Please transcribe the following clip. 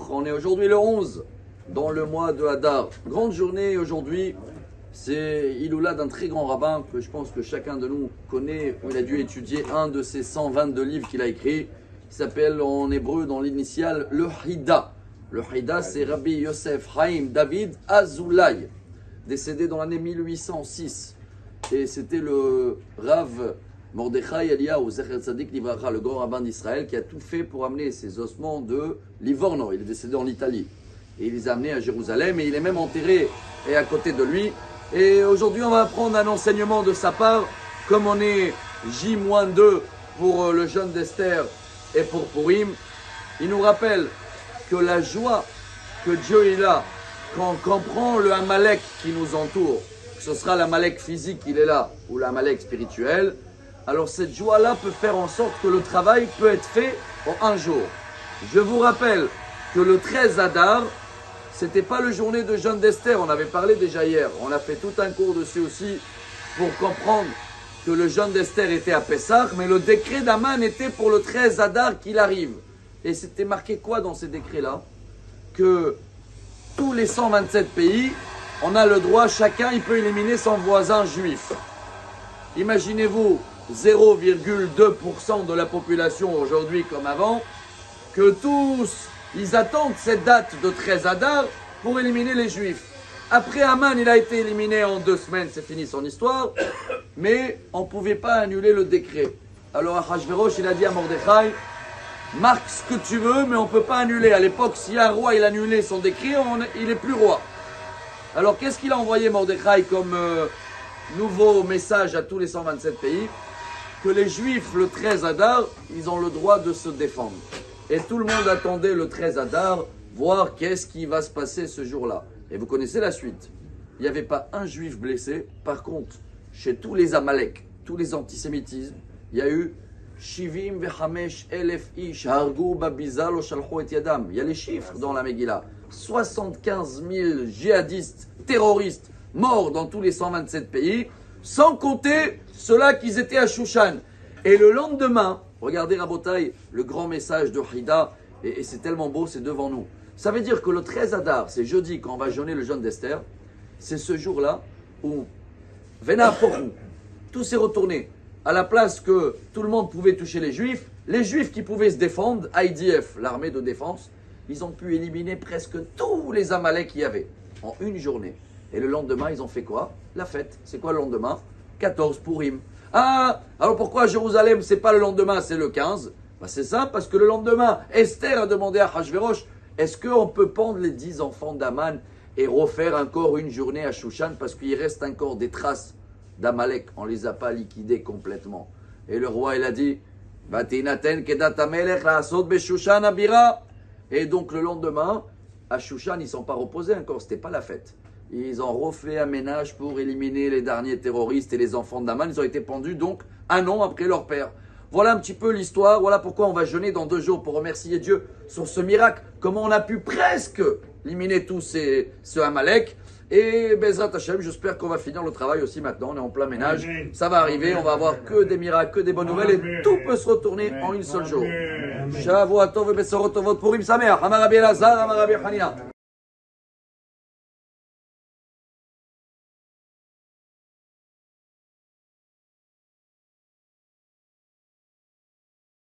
On est aujourd'hui le 11, dans le mois de Hadar. Grande journée aujourd'hui, c'est Iloula d'un très grand rabbin que je pense que chacun de nous connaît. Il a dû étudier un de ses 122 livres qu'il a écrit. Il s'appelle en hébreu dans l'initiale le Hida. Le Hida, c'est Rabbi Yosef Chaim David Azoulay, décédé dans l'année 1806. Et c'était le Rav Mordechai Eliyahu Zecher Tzadik Livracha, le grand rabbin d'Israël, qui a tout fait pour amener ses ossements de Livorno. Il est décédé en Italie. Et il les a amenés à Jérusalem. Et il est même enterré et à côté de lui. Et aujourd'hui, on va apprendre un enseignement de sa part. Comme on est J-2 pour le jeûne d'Esther et pour Purim, il nous rappelle que la joie que Dieu il a quand on comprend le Amalek qui nous entoure, que ce sera l'Amalek physique qui est là ou l'Amalek spirituel, alors cette joie-là peut faire en sorte que le travail peut être fait en un jour. Je vous rappelle que le 13 Hadar, c'était pas le journée de jeûne d'Esther, on avait parlé déjà hier, on a fait tout un cours dessus aussi pour comprendre que le jeûne d'Esther était à Pessah, mais le décret d'Aman était pour le 13 Hadar qu'il arrive. Et c'était marqué quoi dans ces décrets-là? Que tous les 127 pays, on a le droit, chacun il peut éliminer son voisin juif. Imaginez-vous 0,2% de la population aujourd'hui comme avant, que tous, ils attendent cette date de 13 Hadar pour éliminer les juifs. Après Aman, il a été éliminé en 2 semaines, c'est fini son histoire, mais on ne pouvait pas annuler le décret. Alors Achashverosh, il a dit à Mordechai, marque ce que tu veux, mais on ne peut pas annuler. À l'époque, si un roi il annulait son décret, il n'est plus roi. Alors qu'est-ce qu'il a envoyé Mordechai comme nouveau message à tous les 127 pays? Que les juifs, le 13 Hadar, ils ont le droit de se défendre. Et tout le monde attendait le 13 Hadar, voir qu'est-ce qui va se passer ce jour-là. Et vous connaissez la suite. Il n'y avait pas un juif blessé. Par contre, chez tous les Amalek, tous les antisémitismes, il y a eu Shivim vechamesh elef ish hargu babizal o shalchu et yadam. Il y a les chiffres dans la Megillah. 75 000 djihadistes, terroristes, morts dans tous les 127 pays, sans compter ceux-là qui étaient à Shushan. Et le lendemain, regardez Rabotai, le grand message de Hida, et c'est tellement beau, c'est devant nous. Ça veut dire que le 13 Hadar, c'est jeudi quand on va jeûner le jeûne d'Esther, c'est ce jour-là où Vena Pochou, tout s'est retourné. À la place que tout le monde pouvait toucher les juifs qui pouvaient se défendre, IDF, l'armée de défense, ils ont pu éliminer presque tous les Amalek qu'il y avait en une journée. Et le lendemain, ils ont fait quoi? La fête. C'est quoi le lendemain? 14 Purim. Ah, alors pourquoi à Jérusalem, c'est pas le lendemain, c'est le 15? Ben c'est simple, parce que le lendemain, Esther a demandé à Achashverosh, est-ce qu'on peut pendre les 10 enfants d'Aman et refaire encore une journée à Shushan parce qu'il reste encore des traces d'Amalek, on ne les a pas liquidés complètement. Et le roi, il a dit, et donc le lendemain, à Shushan, ils ne sont pas reposés encore, ce n'était pas la fête. Ils ont refait un ménage pour éliminer les derniers terroristes et les enfants d'Aman. Ils ont été pendus donc un an après leur père. Voilà un petit peu l'histoire, voilà pourquoi on va jeûner dans 2 jours pour remercier Dieu sur ce miracle. Comment on a pu presque éliminer tous ce Amalek. Et Bezrat Hashem, j'espère qu'on va finir le travail aussi maintenant, on est en plein ménage. Ça va arriver, on va avoir que des miracles, que des bonnes nouvelles et tout peut se retourner en une seule jour. Shavuot Tov et Besorot Tovot Purim Sameach, Amar Rabbi Elazar, Amar Rabbi Hanina.